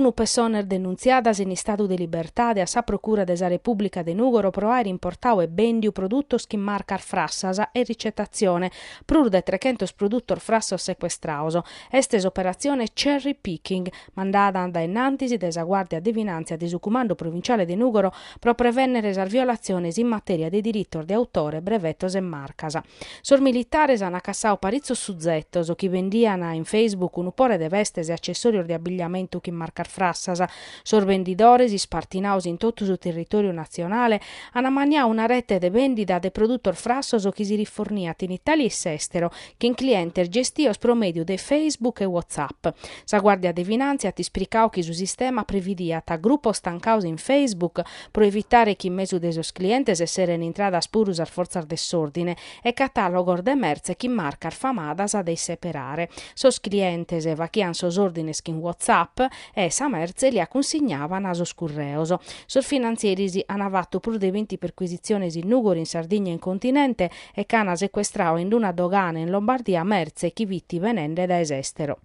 21 personas denunciadas in stato di libertà a sa procura della Repubblica de Nugoro pro aer importau e bendiu produttos chi marcar frassasa e ricettazione prur de 300 produttor frassos sequestraus. Estes operazione cherry picking mandata da innantisi desa Guardia di Finanza di su Comando Provinciale di Nugoro pro prevennere esas violazioni in materia di diritto di autore, brevettos e marcasa. Sor militares han accassau parizzo suzzettos chi vendiana in Facebook un upore de vestes e accessorios di abbigliamento chi marcar frassasa. Sor vendidores ispartinaus in tutto su territorio nazionale han ammaniau una rete de vendita de produttor frassos chi si riforniat in Italia e s'estero, che in cliente gestios pro medio de Facebook e WhatsApp. Sa Guardia di Finanza ti spricau chi su sistema previdiat a gruppo stancaus in Facebook pro evitare chi in mezzo de sos clientes essere in entrada spurus al forzar desordine e catalogo de merce chi marcar famadas a dei separare. Sos clientes vachian sos ordines in WhatsApp e sa merce li consignavan a sos curreos. Sos finanzieris han avatto pur de 20 perquisizioni in Nugoro, in Sardegna e in continente e cana sequestrao in una dogana in Lombardia merce chi vitti venende da estero.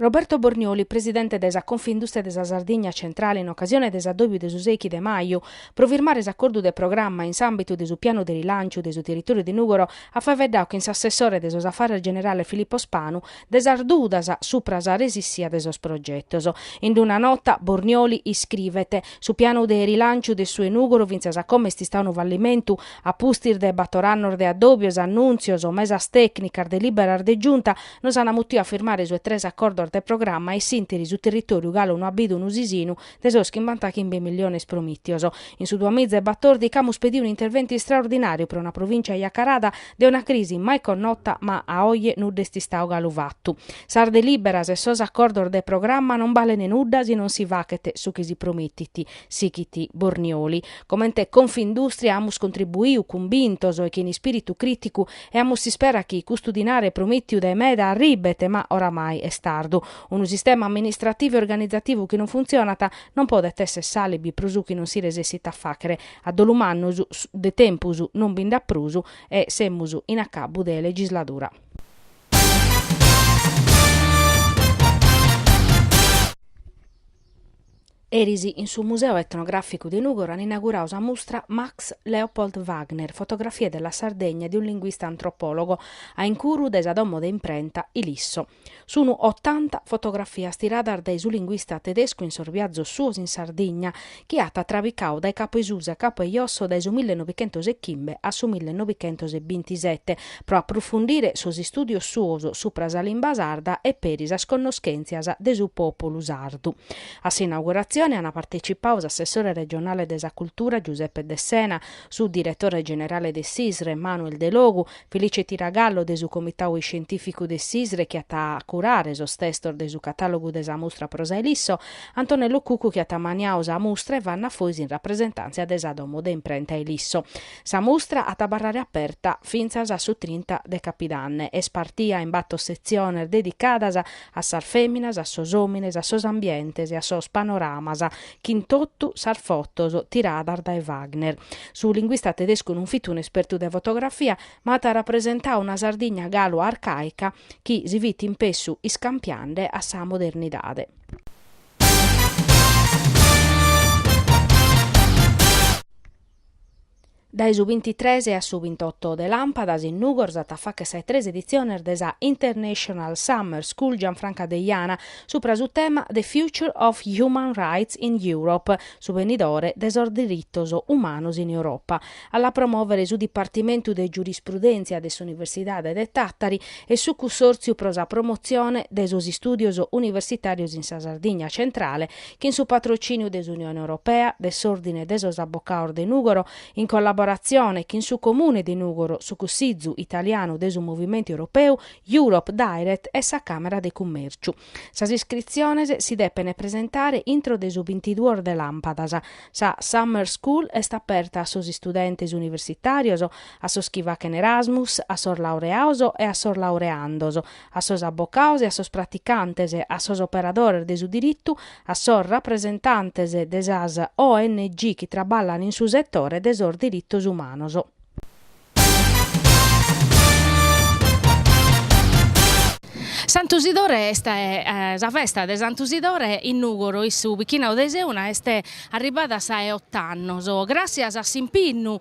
Roberto Borgnoli, presidente desa Confindustria desa Sardegna Centrale, in occasione desadobbio de Susechi de Maio, pro firmare s'accordo de programma in ambito de su piano de rilancio de su territorio di Nugoro, ha faveddau che in s'assessore de sos affari generale Filippo Spanu desardudas supra sa resissia de sos progettos. In una nota Borgnoli iscrivete su piano de rilancio de su Nugoro vinzas a come sti sta un vallimentu a pustir de battorannor de addobbios annunzios o mesas tecnicas de liberar de giunta nos han amuttiu a firmare su 3 accordo del programma e sinteri su territorio galo no abidu un usisinu de sos che imbantacchi in 2 milioni promittios. In su 2014 camus pedì un intervento straordinario per una provincia iacarada de una crisi mai connota ma a oie nudesti stau galo vattu. Sarde liberas e sos accordo del programma non balene nuddas e non si vachete su che si promittiti, sichiti Borgnoli. Commente Confindustria amus contribuiu convintos e che in spiritu criticu e amus si spera chi custodinare promittiu de meda arribete ma oramai è tardo. Un sistema amministrativo e organizzativo che non funzionata non può essere salibi prusu che non si resessita a facere a dolumannusu de tempusu non binda prusu e semmusu in accabu de legislatura. Erisi in su Museo Etnografico di Nugoro hanno inaugurato una mostra Max Leopold Wagner, fotografie della Sardegna di un linguista antropologo, a incuru desa domo de imprenta Ilisso. Sono 80 fotografie stirate dai su linguista tedesco in sorviaggio suos in Sardegna, che ha travicau dai capo Isusa a capo Iosso dai su 1915 a su 1927, pro approfondire sos studios suos supra sa limba sarda e perisa sconnoscenzias de su popolo sardu. A s'inaugurazione hanno partecipato l'assessore regionale della cultura Giuseppe De Sena, su direttore generale de Sisre Manuel De Logu, Felice Tiragallo de su comitato scientifico de Sisre che ha a curare sos testor de su catalogo desa mostra prosa Elisso, Antonello Cucu che ha maniau sa mostra e vanna foisi in rappresentanza desa domo de imprenta Elisso. Sa mostra a tabarrare aperta finza a su 30 de capidanne e spartia in batto sezione dedicadas a sar feminas, a sos homines, a sos ambientes e a sos panoramas Chintottu sarfottoso tiradar da Wagner. Su linguista tedesco non fit un esperto de fotografia, ma ta rappresentà una Sardegna galo arcaica chi si vit in pessu iscampiande a sa modernidade. Dai su 23 a su 28 de Lampadas in Nugor zata fa che sei 3 edizioni desa International Summer School Gianfranca Deiana supra su tema The Future of Human Rights in Europe, su venidore desor dirittos umanos in Europa, alla promuovere su Dipartimento de Giurisprudenza des Universidade de Tattari e su consorzio prosa promozione des studios universitarios in Sardegna Centrale, che in su patrocinio des Unione Europea, des Ordine des Avvocados de Nugoro, in collaborazione che in su comune di Nugoro su Cussizzu italiano de su movimento europeo Europe Direct e sa Camera de Commerciu. Sas iscriziones si deppene presentare intro de su 22 de Lampadas. Sa Summer School est aperta a sos studentes universitarios, a sos chi vacen Erasmus, a sos laureados e a sos laureandos, a sos avvocados e a sos praticantes, a sos operadores de su diritto, a sos rappresentantes de sas ONG chi traballan in su settore de sos dirittos umanos. Sant'Usidore è la festa di Sant'Usidore in Nugoro, su Bichinau de Seuna, è arrivata a 8 anni. Grazie a Simpinnu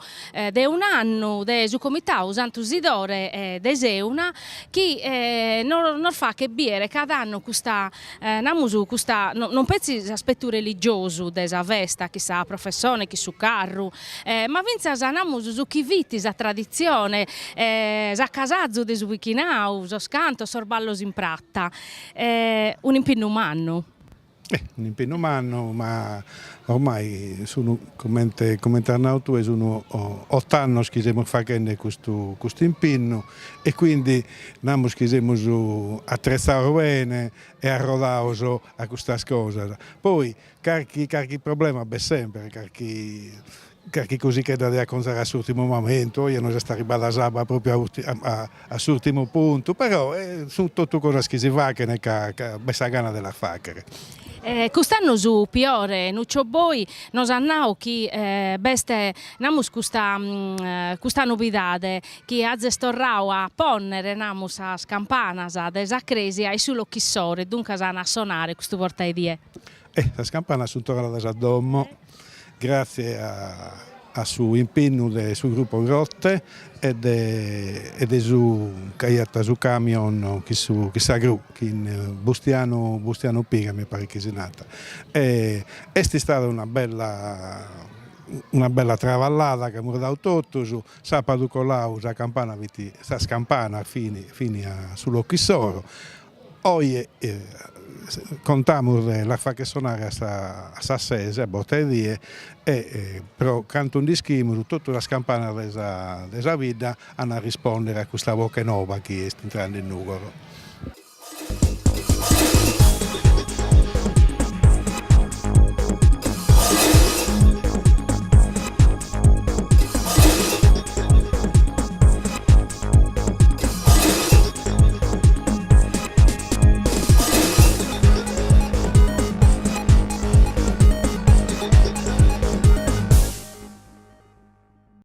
de un anno del comitau Sant'Usidore de Seuna, che non fa che biere cada anno questa, non pensi aspetto religioso della festa, chissà professione, chi su carro, ma vinza su chi viti, sa tradizione, sa casazzo de su Bichinau, so scanto, sorballo in pratta, un impegno umano. Un impegno umano, ma ormai sono, come tu, sono 8 anni che stiamo facendo questo impegno e quindi stiamo attrezzare bene e arrodare a questa cosa. Poi qualche problema c'è sempre, qualche così che da considerare all'ultimo momento, io non sto arrivando a Saba proprio all'ultimo punto, però sono tutte cose che si fa che ha gana della fare. Quest'anno su Piore, Nuccio Boi, nos annau chi beste namus questa novità che ha gestorrau a ponnere namus a campanas desa cresia e sullo chissore, dunque a suonare questo porta idee. La campana sono tornata a domo grazie a suo impegno sul gruppo Grotte e su camion che sa gru che in Bustiano Piga mi pare che sia nata. È stata una bella travallata che abbiamo dato tutto su sabato colau la campana sta scampana fino sullo chissoro. Oggi contiamo la fa che suonare a Sassese, a Bottedie, però canto un dischimo, tutta la campana della vita a rispondere a questa voce nuova che sta entrando in Nugoro.